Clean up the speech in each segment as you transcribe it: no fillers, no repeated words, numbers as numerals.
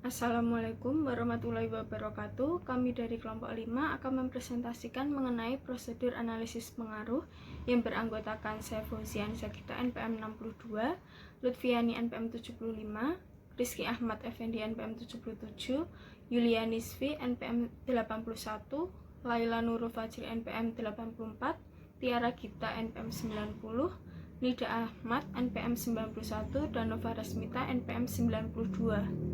Assalamualaikum warahmatullahi wabarakatuh. Kami dari kelompok 5 akan mempresentasikan mengenai prosedur analisis pengaruh yang beranggotakan saya Fauzian Sakita NPM 62, Lutfiani NPM 75, Rizky Ahmad Effendi NPM 77, Yulia Nisfi NPM 81, Laila Nurul Fajri NPM 84, Tiara Gita NPM 90, Nida Ahmad NPM 91, dan Nova Rasmita NPM 92.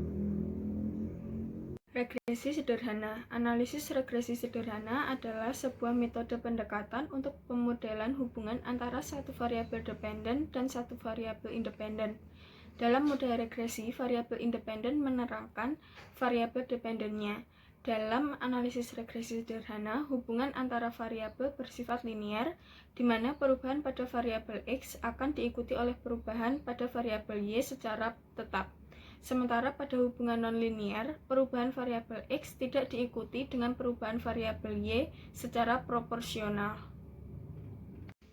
Regresi sederhana. Analisis regresi sederhana adalah sebuah metode pendekatan untuk pemodelan hubungan antara satu variabel dependen dan satu variabel independen. Dalam model regresi, variabel independen menerangkan variabel dependennya. Dalam analisis regresi sederhana, hubungan antara variabel bersifat linear, di mana perubahan pada variabel X akan diikuti oleh perubahan pada variabel Y secara tetap. Sementara pada hubungan nonlinear, perubahan variabel X tidak diikuti dengan perubahan variabel Y secara proporsional.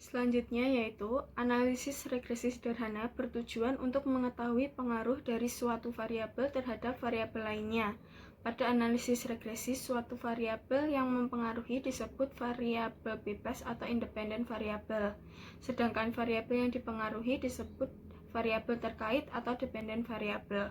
Selanjutnya yaitu analisis regresi sederhana bertujuan untuk mengetahui pengaruh dari suatu variabel terhadap variabel lainnya. Pada analisis regresi, suatu variabel yang mempengaruhi disebut variabel bebas atau independen variabel, sedangkan variabel yang dipengaruhi disebut variabel terkait atau dependen variabel.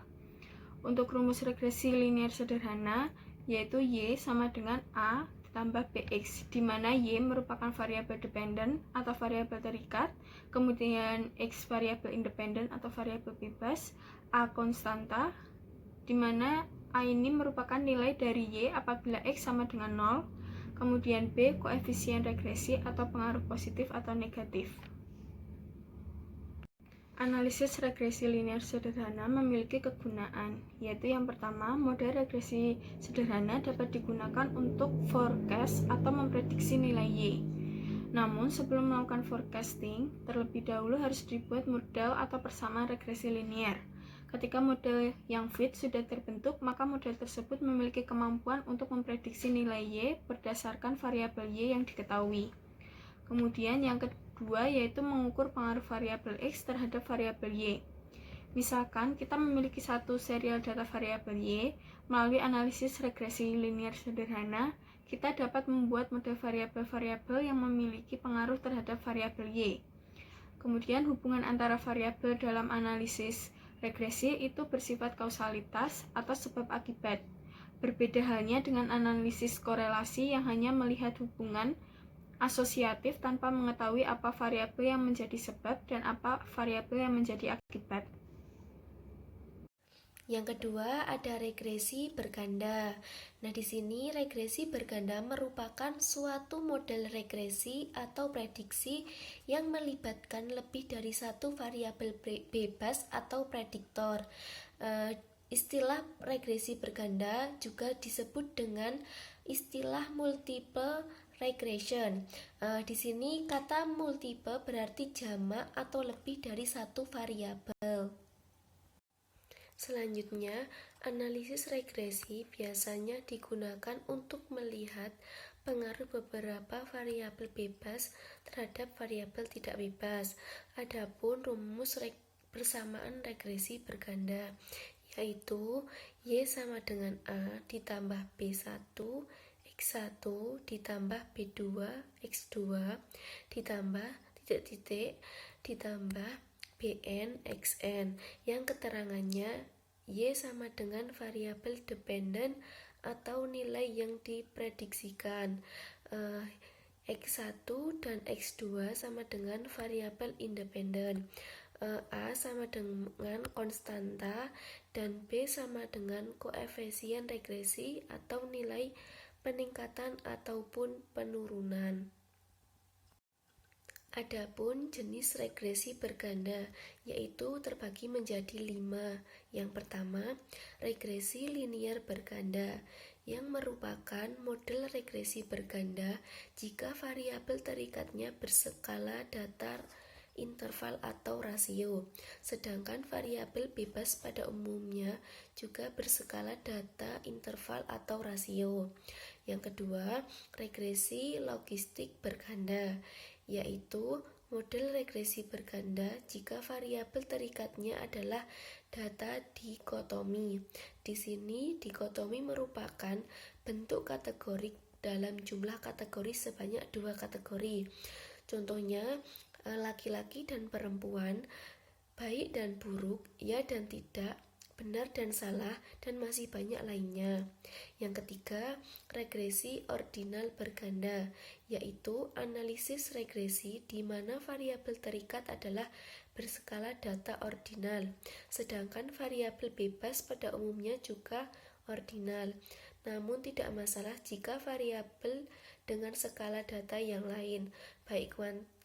Untuk rumus regresi linear sederhana, yaitu Y sama dengan A ditambah BX, di mana Y merupakan variabel dependen atau variabel terikat, kemudian X variabel independen atau variabel bebas, A konstanta, di mana A ini merupakan nilai dari Y apabila X sama dengan 0, kemudian B koefisien regresi atau pengaruh positif atau negatif. Analisis regresi linear sederhana memiliki kegunaan, yaitu yang pertama, model regresi sederhana dapat digunakan untuk forecast atau memprediksi nilai Y. Namun, sebelum melakukan forecasting, terlebih dahulu harus dibuat model atau persamaan regresi linear. Ketika model yang fit sudah terbentuk, maka model tersebut memiliki kemampuan untuk memprediksi nilai Y berdasarkan variabel Y yang diketahui. Kemudian yang kedua yaitu mengukur pengaruh variabel X terhadap variabel Y. Misalkan kita memiliki satu serial data variabel Y, melalui analisis regresi linear sederhana, kita dapat membuat model variabel-variabel yang memiliki pengaruh terhadap variabel Y. Kemudian hubungan antara variabel dalam analisis regresi itu bersifat kausalitas atau sebab akibat. Berbeda halnya dengan analisis korelasi yang hanya melihat hubungan asosiatif tanpa mengetahui apa variabel yang menjadi sebab dan apa variabel yang menjadi akibat. Yang kedua ada regresi berganda. Nah, di sini regresi berganda merupakan suatu model regresi atau prediksi yang melibatkan lebih dari satu variabel bebas atau prediktor. Istilah regresi berganda juga disebut dengan istilah multiple regression. Di sini kata multiple berarti jamak atau lebih dari satu variabel. Selanjutnya, analisis regresi biasanya digunakan untuk melihat pengaruh beberapa variabel bebas terhadap variabel tidak bebas. Adapun rumus persamaan regresi berganda yaitu Y sama dengan A ditambah B1 X1 ditambah B2 X2 ditambah titik-titik ditambah Bn Xn yang keterangannya Y sama dengan variabel dependen atau nilai yang diprediksikan. X1 dan X2 sama dengan variabel independen. A sama dengan konstanta dan B sama dengan koefisien regresi atau nilai peningkatan ataupun penurunan. Adapun jenis regresi berganda yaitu terbagi menjadi 5. Yang pertama, regresi linear berganda yang merupakan model regresi berganda jika variabel terikatnya berskala datar interval atau rasio, sedangkan variabel bebas pada umumnya juga berskala data interval atau rasio. Yang kedua, regresi logistik berganda, yaitu Model regresi berganda jika variabel terikatnya adalah data dikotomi. Di sini dikotomi merupakan bentuk kategorik dalam jumlah kategori sebanyak 2 kategori. Contohnya laki-laki dan perempuan, baik dan buruk, ya dan tidak, benar dan salah, dan masih banyak lainnya. Yang ketiga, regresi ordinal berganda, yaitu analisis regresi di mana variabel terikat adalah berskala data ordinal, sedangkan variabel bebas pada umumnya juga ordinal. Namun tidak masalah jika variabel dengan skala data yang lain, baik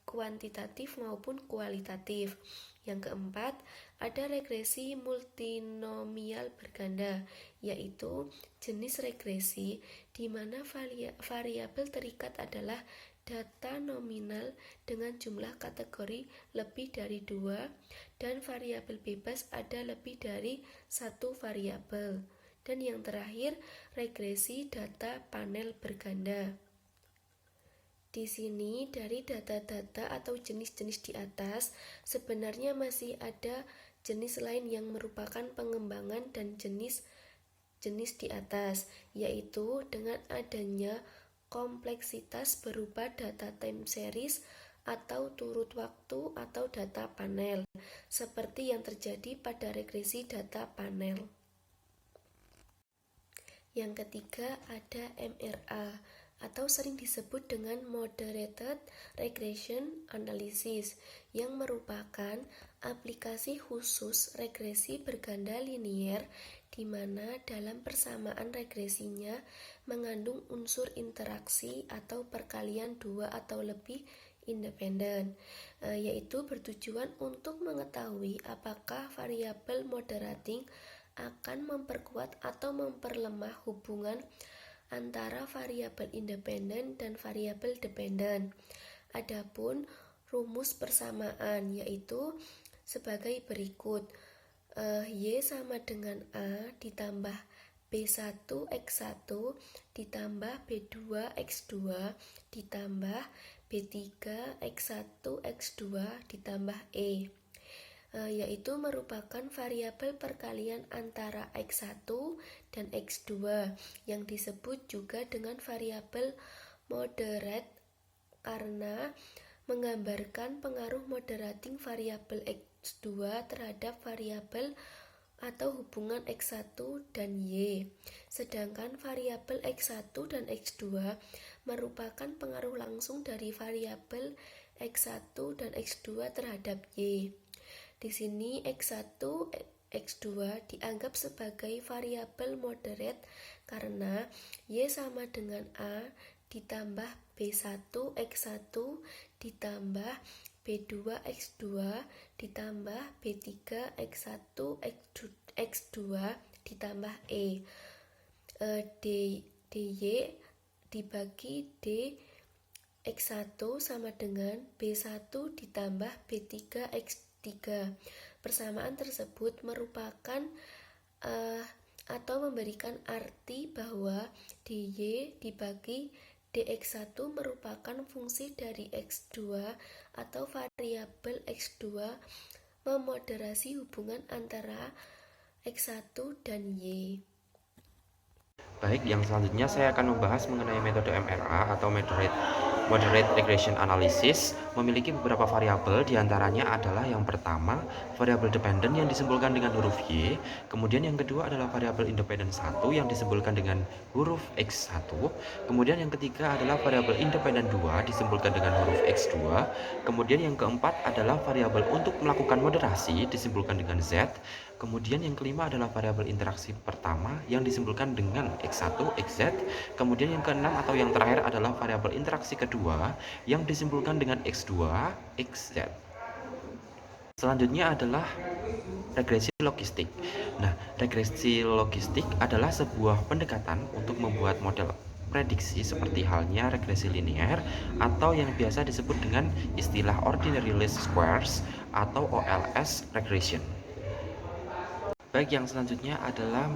kuantitatif maupun kualitatif. Yang keempat, ada regresi multinomial berganda, yaitu jenis regresi di mana variabel terikat adalah data nominal dengan jumlah kategori lebih dari 2 dan variabel bebas ada lebih dari 1 variabel. Dan yang terakhir, regresi data panel berganda. Di sini dari data-data atau jenis-jenis di atas, sebenarnya masih ada jenis lain yang merupakan pengembangan dan jenis di atas, yaitu dengan adanya kompleksitas berupa data time series atau turut waktu atau data panel, seperti yang terjadi pada regresi data panel. Yang ketiga ada MRA, atau sering disebut dengan Moderated Regression Analysis, yang merupakan aplikasi khusus regresi berganda linier di mana dalam persamaan regresinya mengandung unsur interaksi atau perkalian 2 atau lebih independen, yaitu bertujuan untuk mengetahui apakah variabel moderating akan memperkuat atau memperlemah hubungan antara variabel independen dan variabel dependen. Adapun rumus persamaan yaitu sebagai berikut. Y sama dengan A ditambah B1X1 ditambah B2X2 ditambah B3X1X2 ditambah E, yaitu merupakan variabel perkalian antara X1 dan X2 yang disebut juga dengan variabel moderate karena menggambarkan pengaruh moderating variabel X2 terhadap variabel atau hubungan X1 dan Y. Sedangkan variabel X1 dan X2 merupakan pengaruh langsung dari variabel X1 dan X2 terhadap Y. Di sini X1, X2 dianggap sebagai variabel moderate karena Y sama dengan A ditambah B1X1 ditambah B2X2 ditambah B3X1X2 ditambah E. DY dibagi D X1 sama dengan B1 ditambah B3X3. Persamaan tersebut merupakan atau memberikan arti bahwa DY dibagi DX1 merupakan fungsi dari X2 atau variabel X2 memoderasi hubungan antara X1 dan Y. Baik, yang selanjutnya saya akan membahas mengenai metode MRA atau Moderate Regression Analysis. Memiliki beberapa variabel, diantaranya adalah yang pertama variabel dependent yang disimpulkan dengan huruf Y, kemudian yang kedua adalah variabel independent 1 yang disimpulkan dengan huruf X1, kemudian yang ketiga adalah variabel independent 2 disimpulkan dengan huruf X2, kemudian yang keempat adalah variabel untuk melakukan moderasi disimpulkan dengan Z, kemudian yang kelima adalah variabel interaksi pertama yang disimpulkan dengan X1, XZ. Kemudian yang keenam atau yang terakhir adalah variabel interaksi kedua yang disimpulkan dengan X2, XZ. Selanjutnya adalah regresi logistik. Nah, regresi logistik adalah sebuah pendekatan untuk membuat model prediksi seperti halnya regresi linear atau yang biasa disebut dengan istilah ordinary least squares atau OLS regression. Baik, yang selanjutnya adalah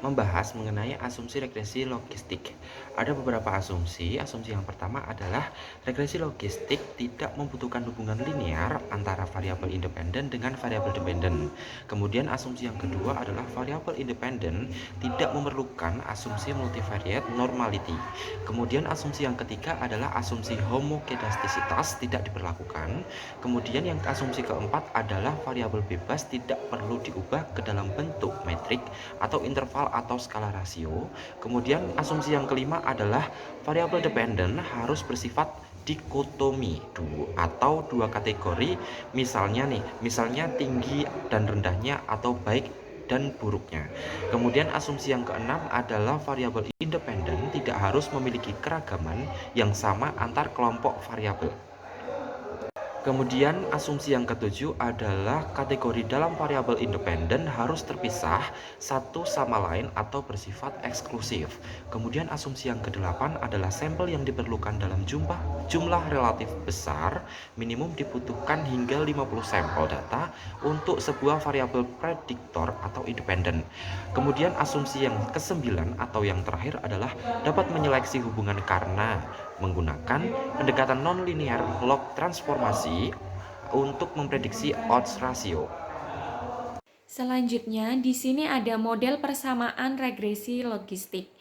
membahas mengenai asumsi regresi logistik. Ada beberapa asumsi. Asumsi yang pertama adalah regresi logistik tidak membutuhkan hubungan linear antara variabel independen dengan variabel dependen. Kemudian asumsi yang kedua adalah variabel independen tidak memerlukan asumsi multivariate normality. Kemudian asumsi yang ketiga adalah asumsi homokedastisitas tidak diberlakukan. Kemudian yang asumsi keempat adalah variabel bebas tidak perlu diubah ke dalam bentuk metrik atau interval atau skala rasio. Kemudian asumsi yang kelima adalah variabel dependen harus bersifat dikotomi atau dua kategori, misalnya tinggi dan rendahnya atau baik dan buruknya. Kemudian asumsi yang keenam adalah variabel independen tidak harus memiliki keragaman yang sama antar kelompok variabel. Kemudian asumsi yang ketujuh adalah kategori dalam variabel independen harus terpisah satu sama lain atau bersifat eksklusif. Kemudian asumsi yang kedelapan adalah sampel yang diperlukan dalam jumlah relatif besar, minimum dibutuhkan hingga 50 sampel data untuk sebuah variabel prediktor atau independen. Kemudian asumsi yang kesembilan atau yang terakhir adalah dapat menyeleksi hubungan karena menggunakan pendekatan nonlinear log transformasi untuk memprediksi odds ratio. Selanjutnya, di sini ada model persamaan regresi logistik.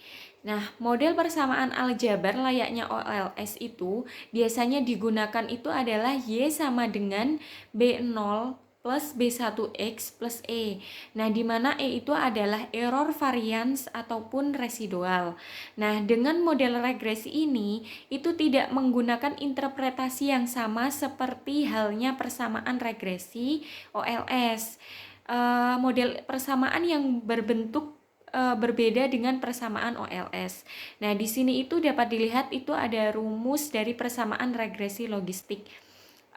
Nah, model persamaan aljabar layaknya OLS itu biasanya digunakan itu adalah Y sama dengan B0 plus B1X plus E. Nah, di mana E itu adalah error variance ataupun residual. Nah, dengan model regresi ini, itu tidak menggunakan interpretasi yang sama seperti halnya persamaan regresi OLS. Model persamaan yang berbentuk berbeda dengan persamaan OLS. Nah, di sini itu dapat dilihat itu ada rumus dari persamaan regresi logistik.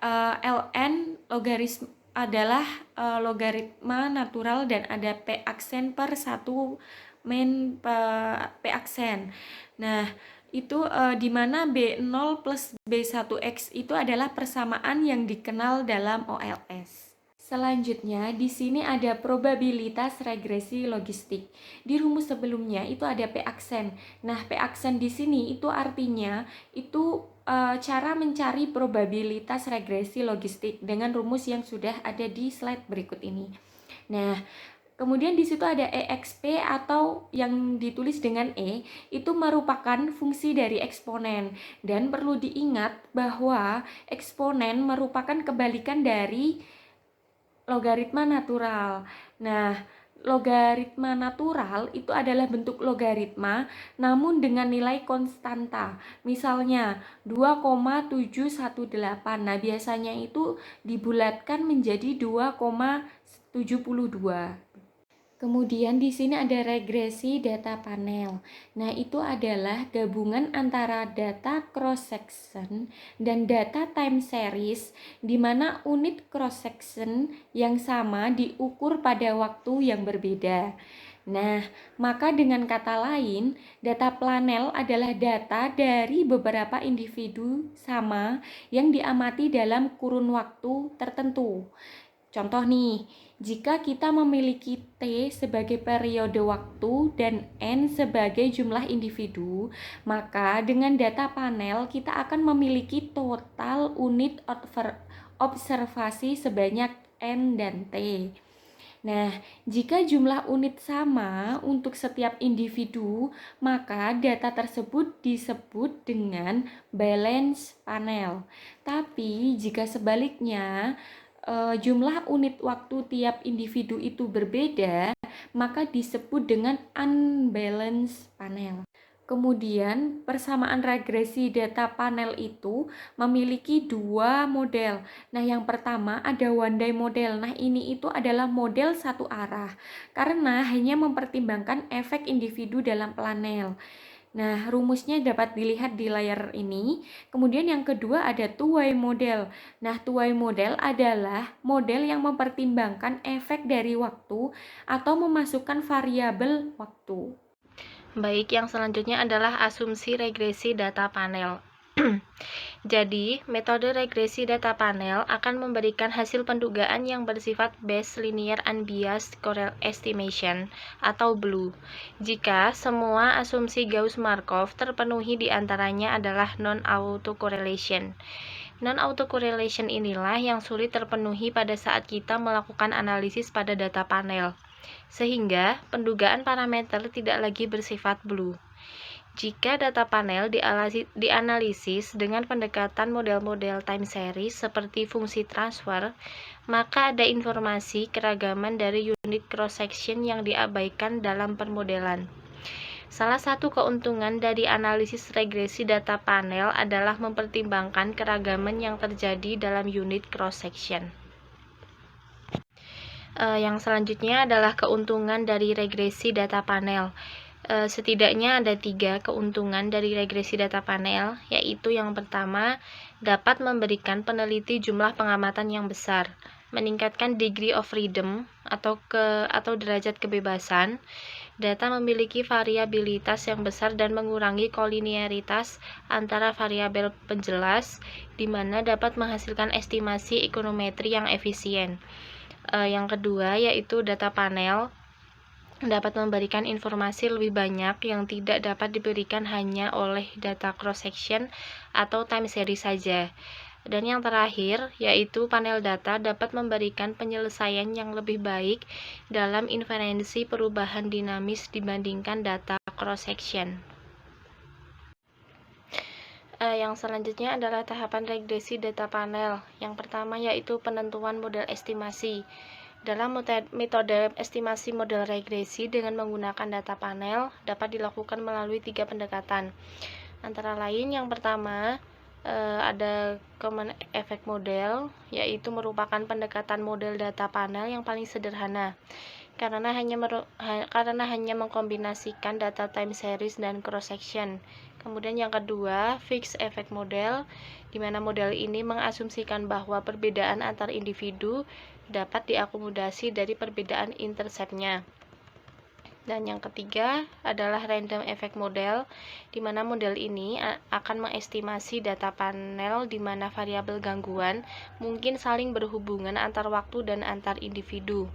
Ln logaritma adalah logaritma natural dan ada P aksen per 1 min P aksen. Nah, itu di mana B0 plus B1X itu adalah persamaan yang dikenal dalam OLS. Selanjutnya, di sini ada probabilitas regresi logistik. Di rumus sebelumnya itu ada P aksen. Nah, P aksen di sini itu artinya itu cara mencari probabilitas regresi logistik dengan rumus yang sudah ada di slide berikut ini. Nah, kemudian di situ ada EXP atau yang ditulis dengan E, itu merupakan fungsi dari eksponen. Dan perlu diingat bahwa eksponen merupakan kebalikan dari logaritma natural. Nah, logaritma natural itu adalah bentuk logaritma namun dengan nilai konstanta. Misalnya 2,718. Nah, biasanya itu dibulatkan menjadi 2,72. Kemudian di sini ada regresi data panel. Nah, itu adalah gabungan antara data cross section dan data time series di mana unit cross section yang sama diukur pada waktu yang berbeda. Nah, maka dengan kata lain, data panel adalah data dari beberapa individu sama yang diamati dalam kurun waktu tertentu. Contoh nih, jika kita memiliki T sebagai periode waktu dan N sebagai jumlah individu, maka dengan data panel kita akan memiliki total unit observasi sebanyak N dan T. Nah, jika jumlah unit sama untuk setiap individu, maka data tersebut disebut dengan balance panel. Tapi jika sebaliknya, jumlah unit waktu tiap individu itu berbeda, maka disebut dengan unbalanced panel. Kemudian, persamaan regresi data panel itu memiliki dua model. Nah, yang pertama ada one day model. Nah, ini itu adalah model satu arah karena hanya mempertimbangkan efek individu dalam panel. Nah, rumusnya dapat dilihat di layar ini. Kemudian yang kedua ada two-way model. Nah, two-way model adalah model yang mempertimbangkan efek dari waktu atau memasukkan variabel waktu. Baik, yang selanjutnya adalah asumsi regresi data panel. Jadi, metode regresi data panel akan memberikan hasil pendugaan yang bersifat Bayes Linear Unbiased Estimation atau BLUE, jika semua asumsi Gauss-Markov terpenuhi, diantaranya adalah non-autocorrelation. Non-autocorrelation inilah yang sulit terpenuhi pada saat kita melakukan analisis pada data panel, sehingga pendugaan parameter tidak lagi bersifat BLUE. Jika data panel dianalisis dengan pendekatan model-model time series seperti fungsi transfer, maka ada informasi keragaman dari unit cross-section yang diabaikan dalam permodelan. Salah satu keuntungan dari analisis regresi data panel adalah mempertimbangkan keragaman yang terjadi dalam unit cross-section. Yang selanjutnya adalah keuntungan dari regresi data panel. Setidaknya ada 3 keuntungan dari regresi data panel, yaitu yang pertama, dapat memberikan peneliti jumlah pengamatan yang besar, meningkatkan degree of freedom atau derajat kebebasan. Data memiliki variabilitas yang besar dan mengurangi koliniaritas antara variabel penjelas, di mana dapat menghasilkan estimasi ekonometri yang efisien. Yang kedua, yaitu data panel dapat memberikan informasi lebih banyak yang tidak dapat diberikan hanya oleh data cross-section atau time series saja. Dan yang terakhir, yaitu panel data dapat memberikan penyelesaian yang lebih baik dalam inferensi perubahan dinamis dibandingkan data cross-section. Yang selanjutnya adalah tahapan regresi data panel. Yang pertama yaitu penentuan model estimasi. Dalam metode estimasi model regresi dengan menggunakan data panel dapat dilakukan melalui 3 pendekatan. Antara lain, yang pertama ada common effect model, yaitu merupakan pendekatan model data panel yang paling sederhana karena hanya mengkombinasikan data time series dan cross section. Kemudian yang kedua, fixed effect model, di mana model ini mengasumsikan bahwa perbedaan antar individu dapat diakomodasi dari perbedaan interceptnya. Dan yang ketiga adalah random effect model, di mana model ini akan mengestimasi data panel di mana variabel gangguan mungkin saling berhubungan antar waktu dan antar individu.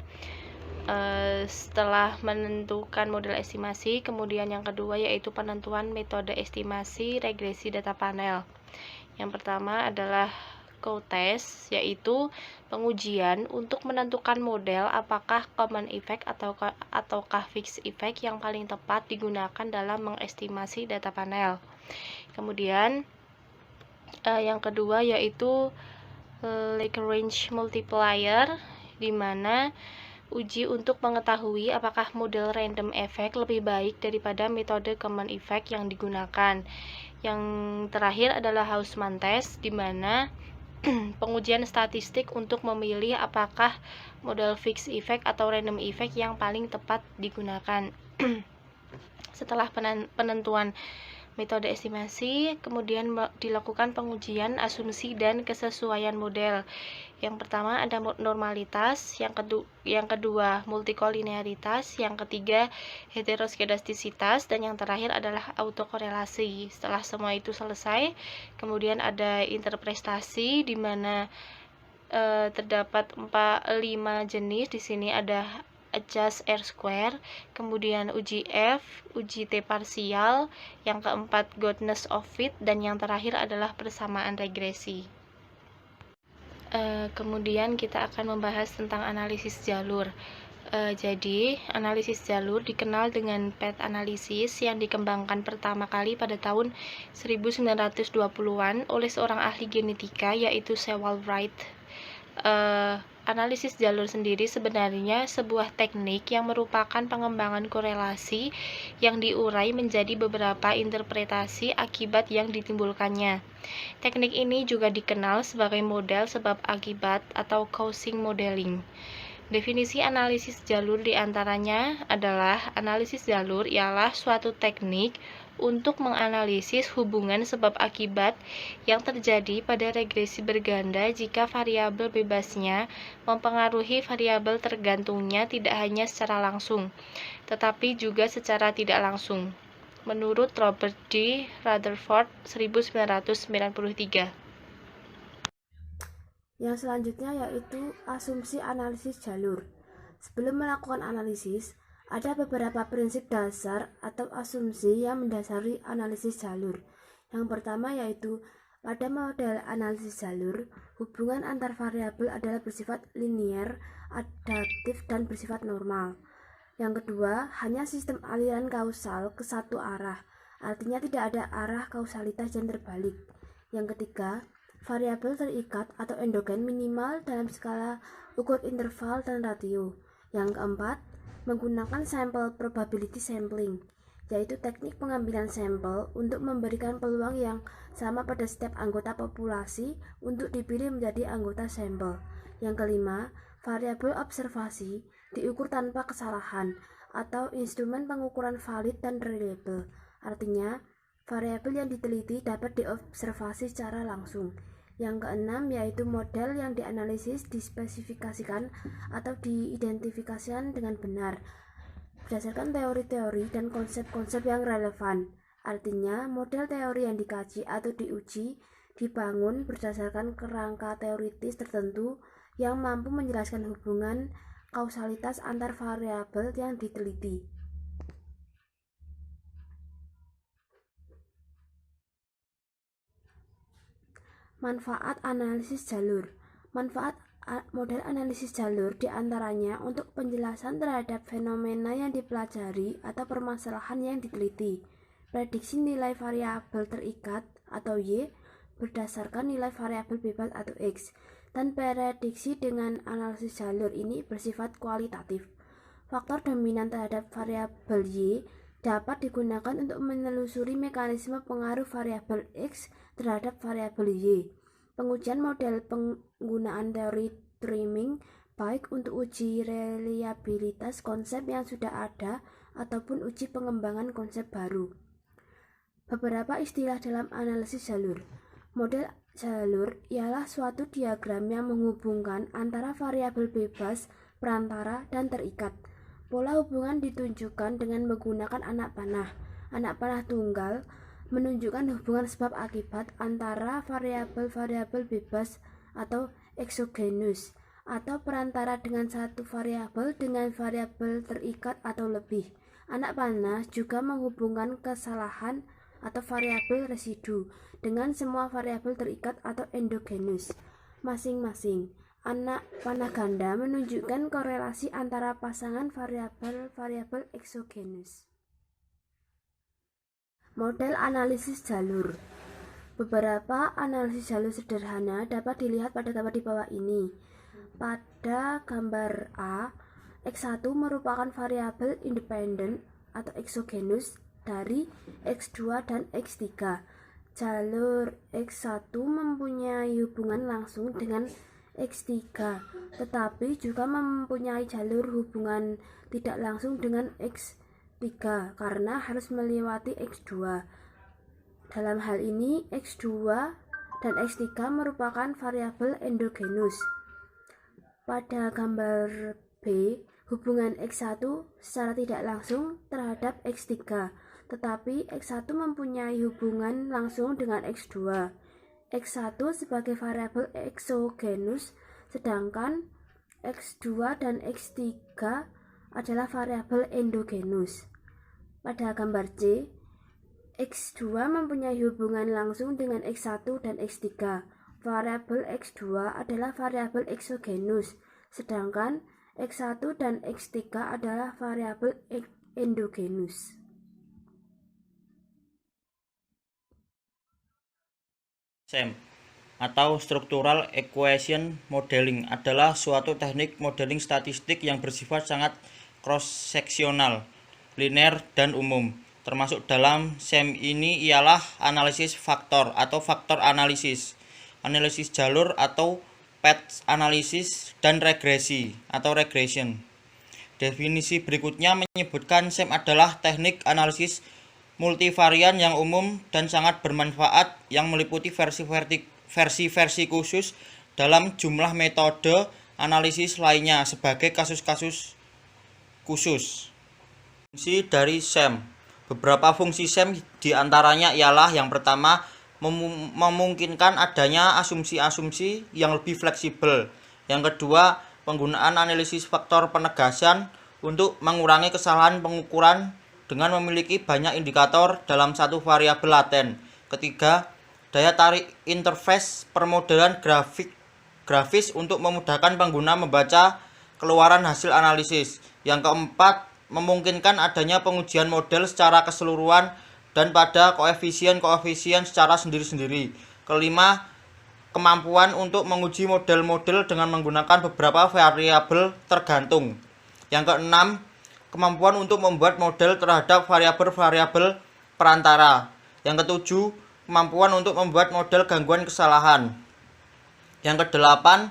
Setelah menentukan model estimasi, kemudian yang kedua yaitu penentuan metode estimasi regresi data panel. Yang pertama adalah co-test, yaitu pengujian untuk menentukan model apakah common effect ataukah fixed effect yang paling tepat digunakan dalam mengestimasi data panel. Kemudian yang kedua yaitu Lagrange multiplier, di mana uji untuk mengetahui apakah model random effect lebih baik daripada metode common effect yang digunakan. Yang terakhir adalah Hausman test, di mana pengujian statistik untuk memilih apakah model fixed effect atau random effect yang paling tepat digunakan. Setelah penentuan metode estimasi, kemudian dilakukan pengujian asumsi dan kesesuaian model. Yang pertama ada normalitas, yang kedua multikolinearitas, yang ketiga heteroskedastisitas, dan yang terakhir adalah autokorelasi. Setelah semua itu selesai, kemudian ada interpretasi, di mana terdapat 5 jenis. Di sini ada adjust R square, kemudian uji F, uji T parsial, yang keempat goodness of fit, dan yang terakhir adalah persamaan regresi. Kemudian kita akan membahas tentang analisis jalur. Jadi, analisis jalur dikenal dengan path analysis yang dikembangkan pertama kali pada tahun 1920-an oleh seorang ahli genetika, yaitu Sewall Wright. Analisis jalur sendiri sebenarnya sebuah teknik yang merupakan pengembangan korelasi yang diurai menjadi beberapa interpretasi akibat yang ditimbulkannya. Teknik ini juga dikenal sebagai model sebab akibat atau causing modeling. Definisi analisis jalur diantaranya adalah analisis jalur ialah suatu teknik untuk menganalisis hubungan sebab akibat yang terjadi pada regresi berganda jika variabel bebasnya mempengaruhi variabel tergantungnya tidak hanya secara langsung, tetapi juga secara tidak langsung. menurut Robert D. Rutherford 1993. Yang selanjutnya yaitu asumsi analisis jalur. Sebelum melakukan analisis, ada beberapa prinsip dasar atau asumsi yang mendasari analisis jalur. Yang pertama yaitu pada model analisis jalur, hubungan antar variabel adalah bersifat linier, adaptif, dan bersifat normal. Yang kedua, hanya sistem aliran kausal ke satu arah, artinya tidak ada arah kausalitas yang terbalik. Yang ketiga, variabel terikat atau endogen minimal dalam skala ukur interval dan ratio. Yang keempat, menggunakan sample probability sampling, yaitu teknik pengambilan sampel untuk memberikan peluang yang sama pada setiap anggota populasi untuk dipilih menjadi anggota sampel. Yang kelima, variabel observasi diukur tanpa kesalahan atau instrumen pengukuran valid dan reliable. Artinya, variabel yang diteliti dapat diobservasi secara langsung. Yang keenam yaitu model yang dianalisis dispesifikasikan atau diidentifikasikan dengan benar berdasarkan teori-teori dan konsep-konsep yang relevan. Artinya, model teori yang dikaji atau diuji dibangun berdasarkan kerangka teoritis tertentu yang mampu menjelaskan hubungan kausalitas antar variabel yang diteliti. Manfaat analisis jalur. Manfaat model analisis jalur diantaranya untuk penjelasan terhadap fenomena yang dipelajari atau permasalahan yang diteliti, prediksi nilai variabel terikat atau Y berdasarkan nilai variabel bebas atau X, dan prediksi dengan analisis jalur ini bersifat kualitatif. Faktor dominan terhadap variabel Y dapat digunakan untuk menelusuri mekanisme pengaruh variabel X terhadap variabel Y. Pengujian model penggunaan teori trimming baik untuk uji reliabilitas konsep yang sudah ada ataupun uji pengembangan konsep baru. Beberapa istilah dalam analisis jalur. Model jalur ialah suatu diagram yang menghubungkan antara variabel bebas, perantara, dan terikat. Pola hubungan ditunjukkan dengan menggunakan anak panah. Anak panah tunggal menunjukkan hubungan sebab akibat antara variabel-variabel bebas atau exogenous atau perantara dengan satu variabel dengan variabel terikat atau lebih. Anak panah juga menghubungkan kesalahan atau variabel residu dengan semua variabel terikat atau endogenous masing-masing. Anak panah ganda menunjukkan korelasi antara pasangan variabel-variabel exogenous. Model analisis jalur. Beberapa analisis jalur sederhana dapat dilihat pada gambar di bawah ini. Pada gambar A, X1 merupakan variabel independen atau exogenous dari X2 dan X3. Jalur X1 mempunyai hubungan langsung dengan X3, tetapi juga mempunyai jalur hubungan tidak langsung dengan X3 karena harus melewati X2. Dalam hal ini, X2 dan X3 merupakan variabel endogenous. Pada gambar B, hubungan X1 secara tidak langsung terhadap X3, tetapi X1 mempunyai hubungan langsung dengan X2. X1 sebagai variabel exogenous, sedangkan X2 dan X3 adalah variabel endogenous. Pada gambar C, X2 mempunyai hubungan langsung dengan X1 dan X3. Variabel X2 adalah variabel exogenous, sedangkan X1 dan X3 adalah variabel endogenous. SEM atau Structural Equation Modeling adalah suatu teknik modeling statistik yang bersifat sangat cross-seksional, linear, dan umum. Termasuk dalam SEM ini ialah analisis faktor atau faktor analisis, analisis jalur atau path analisis, dan regresi atau regression. Definisi berikutnya menyebutkan SEM adalah teknik analisis multivarian yang umum dan sangat bermanfaat yang meliputi versi-versi khusus dalam jumlah metode analisis lainnya sebagai kasus-kasus khusus. Fungsi dari SEM. Beberapa fungsi SEM diantaranya ialah yang pertama, memungkinkan adanya asumsi-asumsi yang lebih fleksibel. Yang kedua, penggunaan analisis faktor penegasan untuk mengurangi kesalahan pengukuran dengan memiliki banyak indikator dalam satu variabel laten. Ketiga, daya tarik interface permodelan grafis untuk memudahkan pengguna membaca keluaran hasil analisis. Yang keempat, memungkinkan adanya pengujian model secara keseluruhan dan pada koefisien-koefisien secara sendiri-sendiri. Kelima, kemampuan untuk menguji model-model dengan menggunakan beberapa variabel tergantung. Yang keenam, kemampuan untuk membuat model terhadap variabel-variabel perantara. Yang ketujuh, kemampuan untuk membuat model gangguan kesalahan. Yang kedelapan,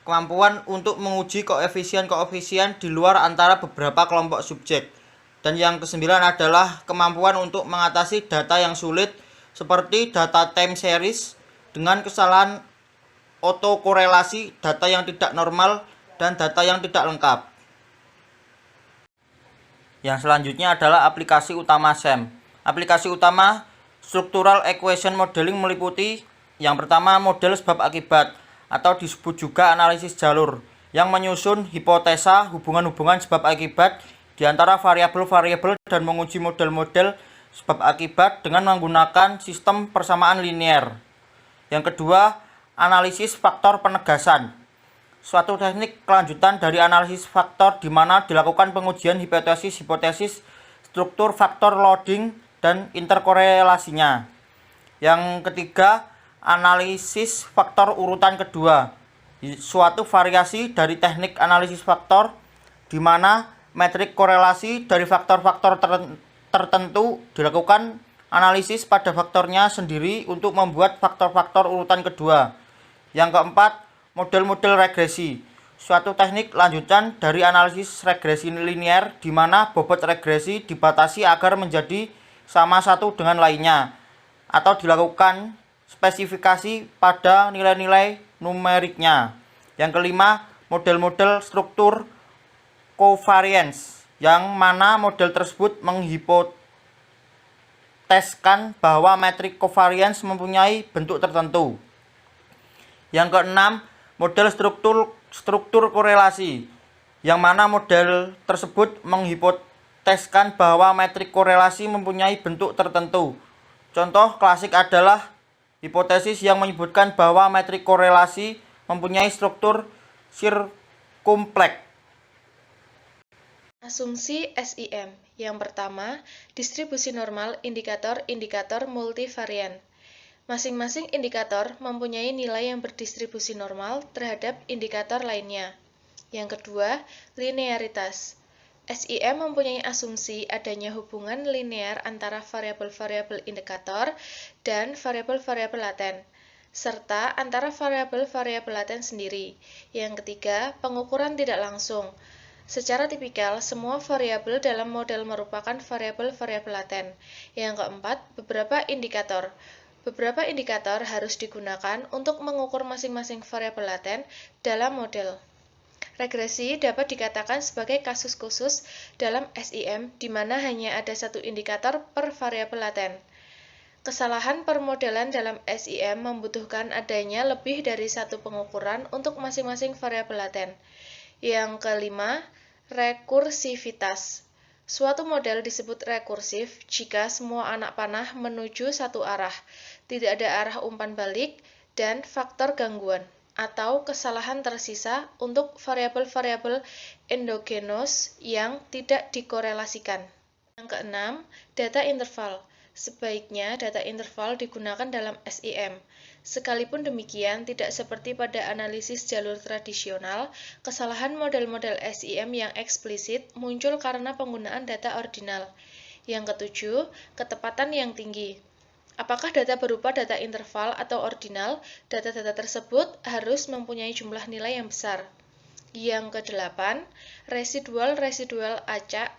kemampuan untuk menguji koefisien-koefisien di luar antara beberapa kelompok subjek. Dan yang kesembilan adalah kemampuan untuk mengatasi data yang sulit seperti data time series dengan kesalahan autokorelasi, data yang tidak normal, dan data yang tidak lengkap. Yang selanjutnya adalah aplikasi utama SEM. Aplikasi utama Structural Equation Modeling meliputi yang pertama, model sebab akibat atau disebut juga analisis jalur yang menyusun hipotesa hubungan-hubungan sebab akibat di antara variabel-variabel dan menguji model-model sebab akibat dengan menggunakan sistem persamaan linear. Yang kedua, analisis faktor penegasan. Suatu teknik kelanjutan dari analisis faktor di mana dilakukan pengujian hipotesis-hipotesis struktur faktor loading dan interkorelasinya. Yang ketiga, analisis faktor urutan kedua. Suatu variasi dari teknik analisis faktor di mana metrik korelasi dari faktor-faktor tertentu dilakukan analisis pada faktornya sendiri untuk membuat faktor-faktor urutan kedua. Yang keempat, model-model regresi. Suatu teknik lanjutan dari analisis regresi linear di mana bobot regresi dibatasi agar menjadi sama satu dengan lainnya atau dilakukan spesifikasi pada nilai-nilai numeriknya. Yang kelima, model-model struktur covariance, yang mana model tersebut menghipoteskan bahwa metrik covariance mempunyai bentuk tertentu. Yang keenam, model struktur korelasi, yang mana model tersebut menghipoteskan bahwa metrik korelasi mempunyai bentuk tertentu. Contoh klasik adalah hipotesis yang menyebutkan bahwa metrik korelasi mempunyai struktur sirkumpleks. Asumsi SIM. Yang pertama, distribusi normal indikator-indikator multivarian. Masing-masing indikator mempunyai nilai yang berdistribusi normal terhadap indikator lainnya. Yang kedua, linearitas. SIM mempunyai asumsi adanya hubungan linear antara variabel-variabel indikator dan variabel-variabel laten, serta antara variabel-variabel laten sendiri. Yang ketiga, pengukuran tidak langsung. Secara tipikal, semua variabel dalam model merupakan variabel-variabel laten. Yang keempat, beberapa indikator. Beberapa indikator harus digunakan untuk mengukur masing-masing variabel laten dalam model. Regresi dapat dikatakan sebagai kasus khusus dalam SIM di mana hanya ada satu indikator per variabel laten. Kesalahan permodelan dalam SIM membutuhkan adanya lebih dari satu pengukuran untuk masing-masing variabel laten. Yang kelima, rekursivitas. Suatu model disebut rekursif jika semua anak panah menuju satu arah, tidak ada arah umpan balik, dan faktor gangguan atau kesalahan tersisa untuk variabel-variabel endogenous yang tidak dikorelasikan. Yang keenam, data interval. Sebaiknya data interval digunakan dalam SIM. Sekalipun demikian, tidak seperti pada analisis jalur tradisional, kesalahan model-model SIM yang eksplisit muncul karena penggunaan data ordinal. Yang ketujuh, ketepatan yang tinggi. Apakah data berupa data interval atau ordinal, data-data tersebut harus mempunyai jumlah nilai yang besar. Yang kedelapan, residual acak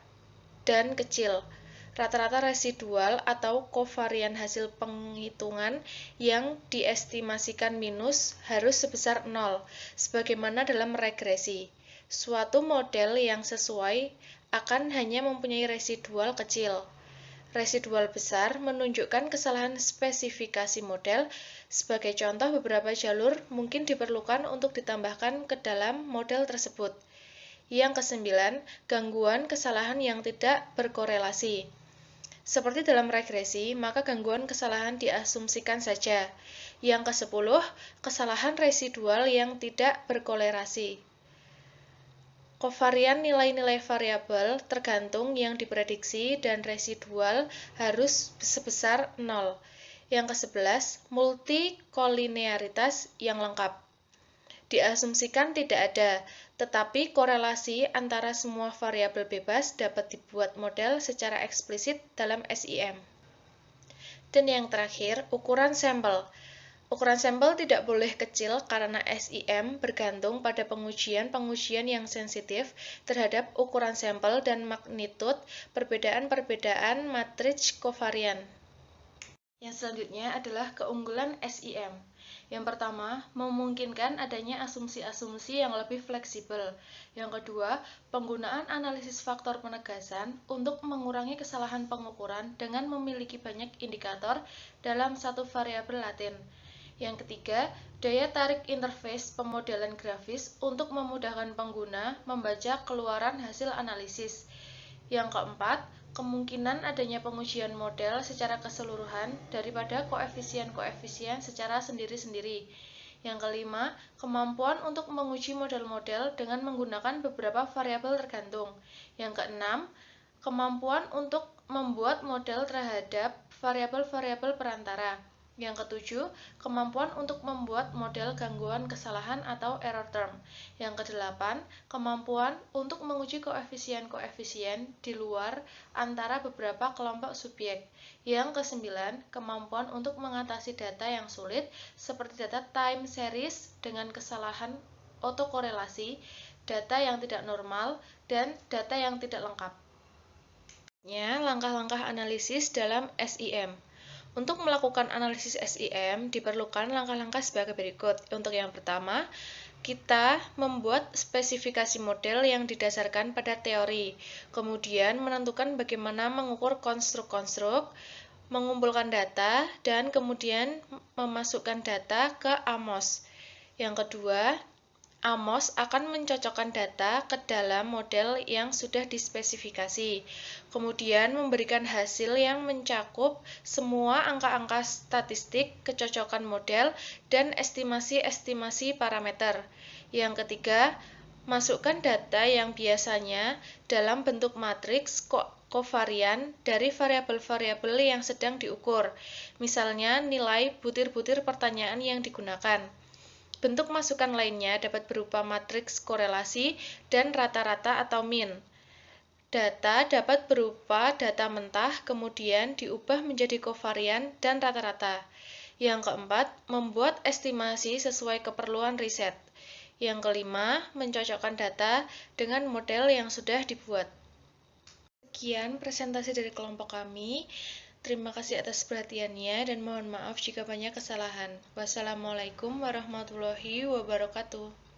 dan kecil. Rata-rata residual atau kovarian hasil penghitungan yang diestimasikan minus harus sebesar 0, sebagaimana dalam regresi. Suatu model yang sesuai akan hanya mempunyai residual kecil. residual besar menunjukkan kesalahan spesifikasi model. Sebagai contoh, beberapa jalur mungkin diperlukan untuk ditambahkan ke dalam model tersebut. Yang kesembilan, gangguan kesalahan yang tidak berkorelasi. Seperti dalam regresi, maka gangguan kesalahan diasumsikan saja. Yang ke-10, kesalahan residual yang tidak berkorelasi. Kovarian nilai-nilai variabel tergantung yang diprediksi dan residual harus sebesar 0. Yang ke-11, multikolinearitas yang lengkap. Diasumsikan tidak ada, tetapi korelasi antara semua variabel bebas dapat dibuat model secara eksplisit dalam SIM. Dan yang terakhir, ukuran sampel. Ukuran sampel tidak boleh kecil karena SIM bergantung pada pengujian-pengujian yang sensitif terhadap ukuran sampel dan magnitud perbedaan-perbedaan matriks kovarian. Yang selanjutnya adalah keunggulan SIM. Yang pertama, memungkinkan adanya asumsi-asumsi yang lebih fleksibel. Yang kedua, penggunaan analisis faktor penegasan untuk mengurangi kesalahan pengukuran dengan memiliki banyak indikator dalam satu variabel latin. Yang ketiga, daya tarik interface pemodelan grafis untuk memudahkan pengguna membaca keluaran hasil analisis. Yang keempat, kemungkinan adanya pengujian model secara keseluruhan daripada koefisien-koefisien secara sendiri-sendiri. Yang kelima, kemampuan untuk menguji model-model dengan menggunakan beberapa variabel tergantung. Yang keenam, kemampuan untuk membuat model terhadap variabel-variabel perantara. Yang ketujuh, kemampuan untuk membuat model gangguan kesalahan atau error term. Yang kedelapan, kemampuan untuk menguji koefisien-koefisien di luar antara beberapa kelompok subjek. Yang kesembilan, kemampuan untuk mengatasi data yang sulit seperti data time series dengan kesalahan autokorelasi, data yang tidak normal, dan data yang tidak lengkap. Langkah-langkah analisis dalam SIM. Untuk melakukan analisis SIM, diperlukan langkah-langkah sebagai berikut. Untuk yang pertama, kita membuat spesifikasi model yang didasarkan pada teori, kemudian menentukan bagaimana mengukur konstruk-konstruk, mengumpulkan data, dan kemudian memasukkan data ke AMOS. Yang kedua, AMOS akan mencocokkan data ke dalam model yang sudah dispesifikasi, kemudian memberikan hasil yang mencakup semua angka-angka statistik, kecocokan model, dan estimasi-estimasi parameter. Yang ketiga, masukkan data yang biasanya dalam bentuk matriks kovarian dari variabel-variabel yang sedang diukur, misalnya nilai butir-butir pertanyaan yang digunakan. Bentuk masukan lainnya dapat berupa matriks korelasi dan rata-rata atau mean. Data dapat berupa data mentah, kemudian diubah menjadi kovarian dan rata-rata. Yang keempat, membuat estimasi sesuai keperluan riset. Yang kelima, mencocokkan data dengan model yang sudah dibuat. Sekian presentasi dari kelompok kami. Terima kasih atas perhatiannya dan mohon maaf jika banyak kesalahan. Wassalamualaikum warahmatullahi wabarakatuh.